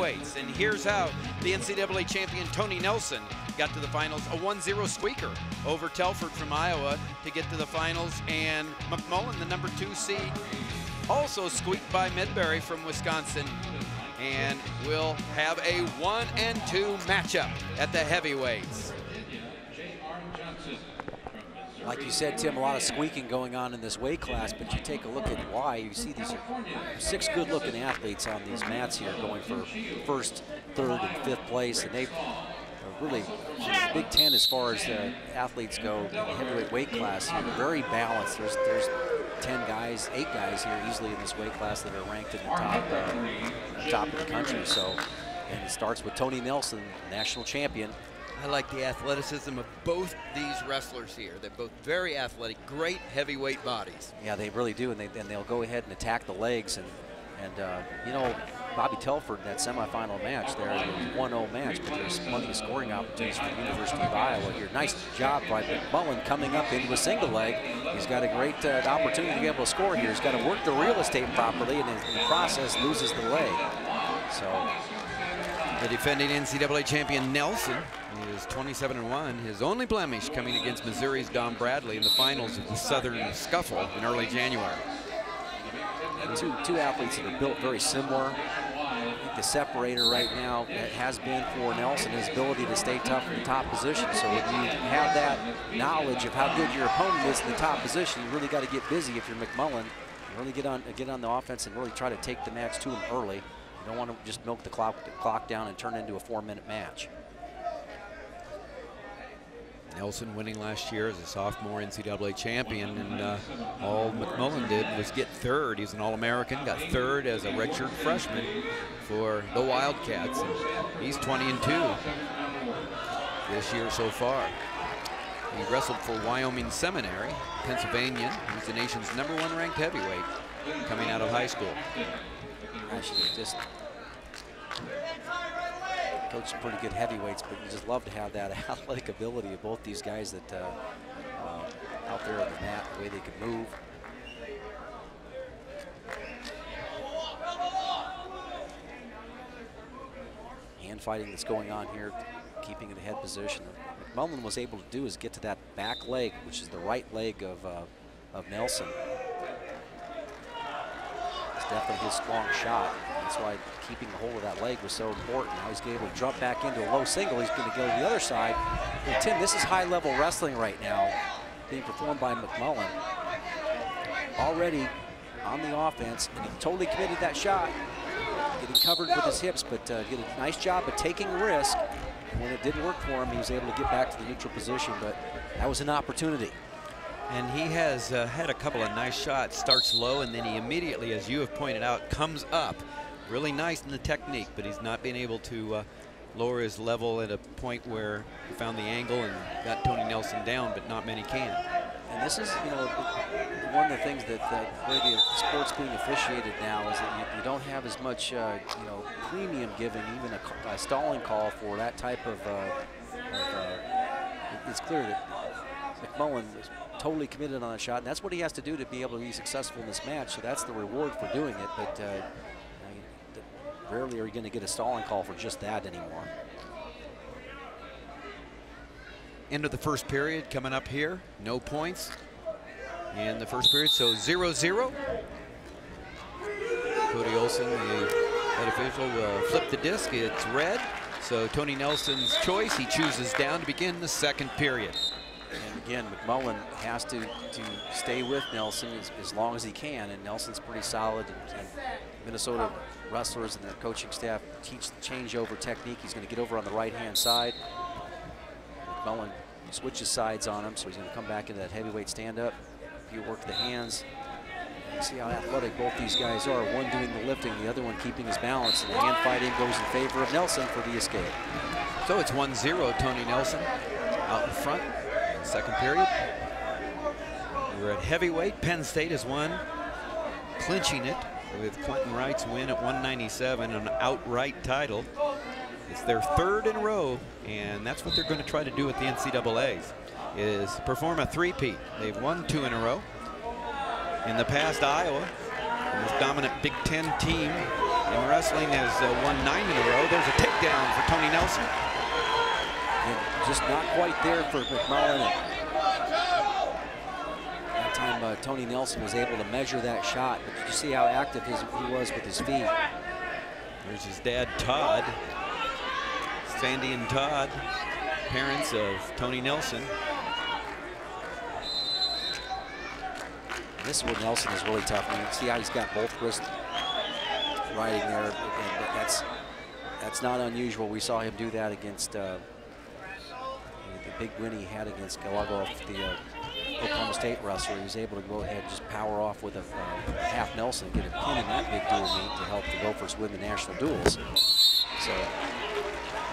weights. And here's how the NCAA champion Tony Nelson got to the finals, a 1-0 squeaker over Telford from Iowa to get to the finals, and McMullan, the number 2 seed, also squeaked by Midbury from Wisconsin, and will have a 1-2 matchup at the heavyweights. Like you said, Tim, a lot of squeaking going on in this weight class, but you take a look at why. You see these are 6 good-looking athletes on these mats here going for first, third, and 5th place, and they are really Big Ten as far as the athletes go in the heavyweight weight class here. Very balanced. There's 10 guys, 8 guys here easily in this weight class that are ranked in the top of the country. So, and it starts with Tony Nelson, national champion. I like the athleticism of both these wrestlers here. They're both very athletic, great heavyweight bodies. Yeah, they really do, and they'll go ahead and attack the legs. And you know, Bobby Telford, that semifinal match there, it was a 1-0 match, but there's plenty of scoring opportunities for the University of Iowa here. Nice job by McMullan coming up into a single leg. He's got a great opportunity to be able to score here. He's got to work the real estate properly, and in the process loses the leg. So the defending NCAA champion Nelson is 27-1. His only blemish coming against Missouri's Don Bradley in the finals of the Southern Scuffle in early January. Two athletes that are built very similar. I think the separator right now has been for Nelson his ability to stay tough in the top position. So when you have that knowledge of how good your opponent is in the top position, you really got to get busy if you're McMullan. You really get on the offense and really try to take the match to him early. You don't want to just milk the clock down and turn it into a 4-minute match. Nelson winning last year as a sophomore NCAA champion, and all McMullan did was get 3rd. He's an All-American, got 3rd as a redshirt freshman for the Wildcats. And he's 20-2 this year so far. He wrestled for Wyoming Seminary, Pennsylvania. He's the nation's #1 ranked heavyweight coming out of high school. Actually, just coach pretty good heavyweights, but you just love to have that athletic ability of both these guys that out there on the mat, the way they can move. Hand fighting that's going on here, keeping in the head position. What McMullan was able to do is get to that back leg, which is the right leg of Nelson. Definitely his strong shot. That's why keeping a hold of that leg was so important. Now he's able to jump back into a low single. He's going to go to the other side. And Tim, this is high-level wrestling right now, being performed by McMullan. Already on the offense, and he totally committed that shot, getting covered with his hips, but did a nice job of taking a risk. And when it didn't work for him, he was able to get back to the neutral position, but that was an opportunity. And he has had a couple of nice shots. Starts low, and then he immediately, as you have pointed out, comes up. Really nice in the technique, but he's not been able to lower his level at a point where he found the angle and got Tony Nelson down, but not many can. And this is, you know, one of the things that the way the sport's being officiated now is that you don't have as much, you know, premium given, even a stalling call for that type of it's clear that McMullan is totally committed on a shot, and that's what he has to do to be able to be successful in this match. So that's the reward for doing it. But rarely are you going to get a stalling call for just that anymore. End of the first period coming up here. No points in the first period, so 0-0. Cody Olson, the head official, will flip the disc. It's red. So Tony Nelson's choice. He chooses down to begin the second period. And again, McMullan has to stay with Nelson as long as he can, and Nelson's pretty solid. And Minnesota wrestlers and their coaching staff teach the changeover technique. He's going to get over on the right-hand side. McMullan switches sides on him, so he's going to come back into that heavyweight stand-up. You work the hands. You see how athletic both these guys are. One doing the lifting, the other one keeping his balance. And the hand fighting goes in favor of Nelson for the escape. So it's 1-0, Tony Nelson out in front. Second period. We're at heavyweight. Penn State has won, clinching it with Quentin Wright's win at 197, an outright title. It's their 3rd in a row, and that's what they're going to try to do at the NCAAs, is perform a three-peat. They've won 2 in a row. In the past, Iowa, the most dominant Big Ten team, in wrestling has won 9 in a row. There's a takedown for Tony Nelson. And just not quite there for McMullan. That time Tony Nelson was able to measure that shot, but did you see how active he was with his feet? There's his dad, Todd. Sandy and Todd, parents of Tony Nelson. This is where Nelson is really tough. I mean, you can see how he's got both wrists riding there, and that's not unusual. We saw him do that against the big win he had against Gallagher, the Oklahoma State wrestler. He was able to go ahead and just power off with a half Nelson and get a pin in that big dual meet to help the Gophers win the national duels. So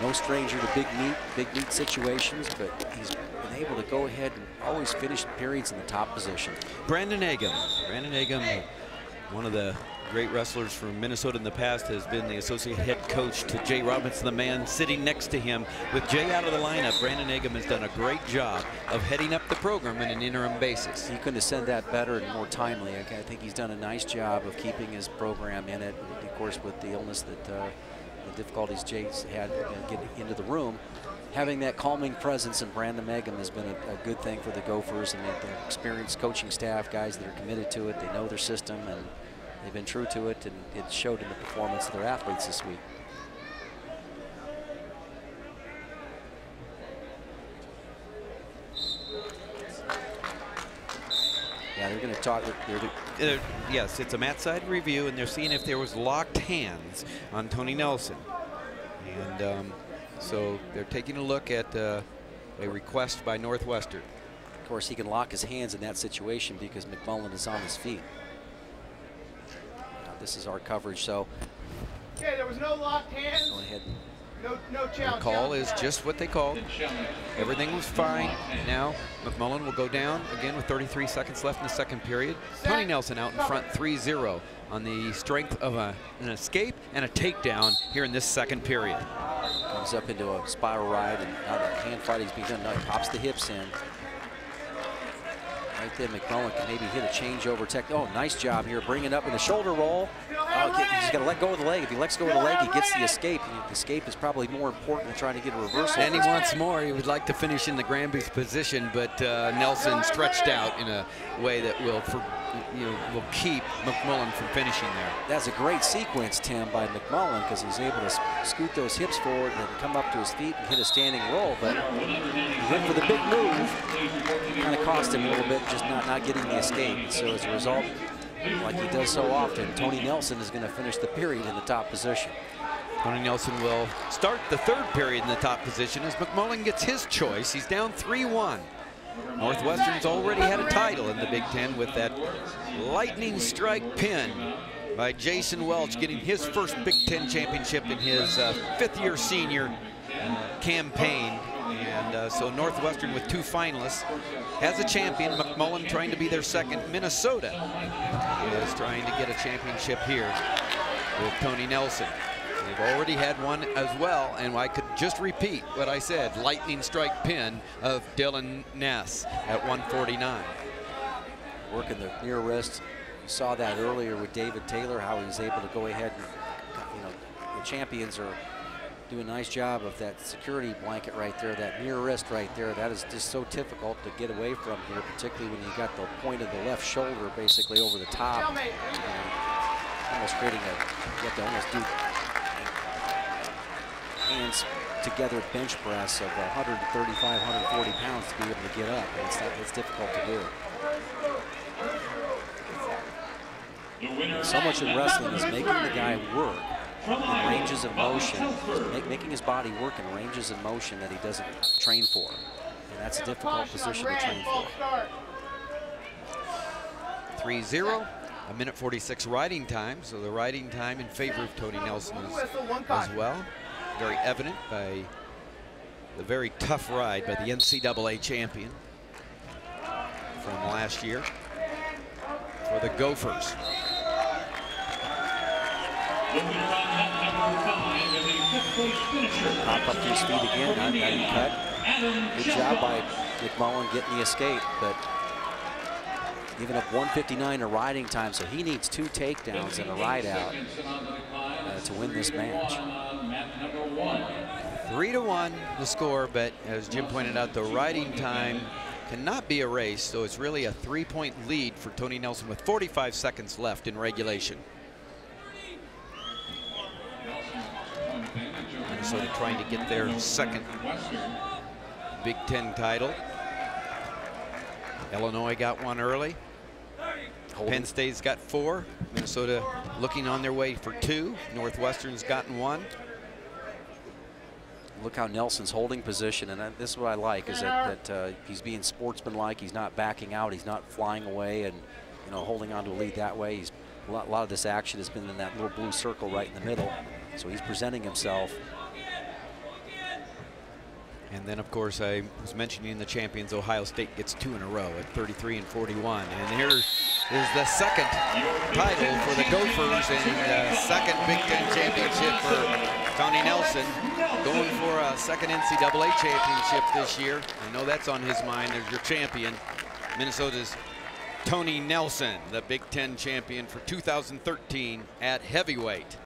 no stranger to big meet situations, but he's been able to go ahead and always finish periods in the top position. Brandon Agam, one of the great wrestlers from Minnesota in the past, has been the associate head coach to Jay Robinson, the man sitting next to him. With Jay out of the lineup, Brandon Agam has done a great job of heading up the program on an interim basis. He couldn't have said that better and more timely. I think he's done a nice job of keeping his program in it. Of course, with the illness that the difficulties Jay's had getting into the room, having that calming presence in Brandon Agam has been a good thing for the Gophers, and the experienced coaching staff, guys that are committed to it. They know their system, and they've been true to it, and it showed in the performance of their athletes this week. Yeah, they're going to talk. Yes, it's a mat side review, and they're seeing if there was locked hands on Tony Nelson. And so they're taking a look at a request by Northwestern. Of course, he can lock his hands in that situation because McMullan is on his feet. Now, this is our coverage, so. Okay, there was no locked hands. Go ahead. No challenge. The call is just what they called. Everything was fine. Now McMullan will go down again with 33 seconds left in the second period. Tony Nelson out in front 3-0 on the strength of an escape and a takedown here in this second period. Comes up into a spiral ride, and now the hand fight is being done. Now he pops the hips in. Right there, McMullan can maybe hit a changeover tech. Oh, nice job here, bringing up in the shoulder roll. He's got to let go of the leg. If he lets go of the leg, he gets the escape. The escape is probably more important than trying to get a reversal. And he wants more. He would like to finish in the Granby's position, but Nelson stretched out in a way that will keep McMullan from finishing there. That's a great sequence, Tim, by McMullan, because he's able to scoot those hips forward and then come up to his feet and hit a standing roll. But he went for the big move. Kind of cost him a little bit, just not getting the escape. And so as a result, like he does so often, Tony Nelson is going to finish the period in the top position. Tony Nelson will start the third period in the top position as McMullan gets his choice. He's down 3-1. Northwestern's already had a title in the Big Ten with that lightning strike pin by Jason Welch, getting his first Big Ten championship in his fifth-year senior campaign. And so Northwestern, with 2 finalists, has a champion. McMullan trying to be their second. Minnesota is trying to get a championship here with Tony Nelson. They've already had one as well, and I could just repeat what I said. Lightning strike pin of Dylan Ness at 149. Working the near wrist. You saw that earlier with David Taylor, how he's able to go ahead and, the champions are doing a nice job of that security blanket right there, that near wrist right there. That is just so difficult to get away from here, particularly when you got the point of the left shoulder basically over the top. Almost creating you have to almost do hands together bench press of 135, 140 pounds to be able to get up. It's difficult to do. So much in wrestling is making the guy work in ranges of motion, making his body work in ranges of motion that he doesn't train for. And that's a difficult position to train for. 3-0, a minute 46 riding time. So the riding time in favor of Tony Nelson as well. Very evident by the very tough ride by the NCAA champion from last year for the Gophers. Pop up to his feet again, not cut. Good job by McMullan getting the escape, but giving up 159 in riding time, so he needs 2 takedowns and a ride out. to win this match. 3-1 the score, but as Jim pointed out, the riding time cannot be erased, so it's really a 3-point lead for Tony Nelson with 45 seconds left in regulation. Minnesota trying to get their second Big Ten title. Illinois got one early. Penn State's got 4. Minnesota looking on their way for 2. Northwestern's gotten 1. Look how Nelson's holding position, and this is what I like, is that he's being sportsmanlike. He's not backing out. He's not flying away and, you know, holding on to a lead that way. He's a lot of this action has been in that little blue circle right in the middle, so he's presenting himself. And then, of course, I was mentioning the champions. Ohio State gets 2 in a row at 33 and 41. And here is the second title for the Gophers and the second Big Ten championship for Tony Nelson. Going for a second NCAA championship this year. I know that's on his mind. There's your champion, Minnesota's Tony Nelson, the Big Ten champion for 2013 at heavyweight.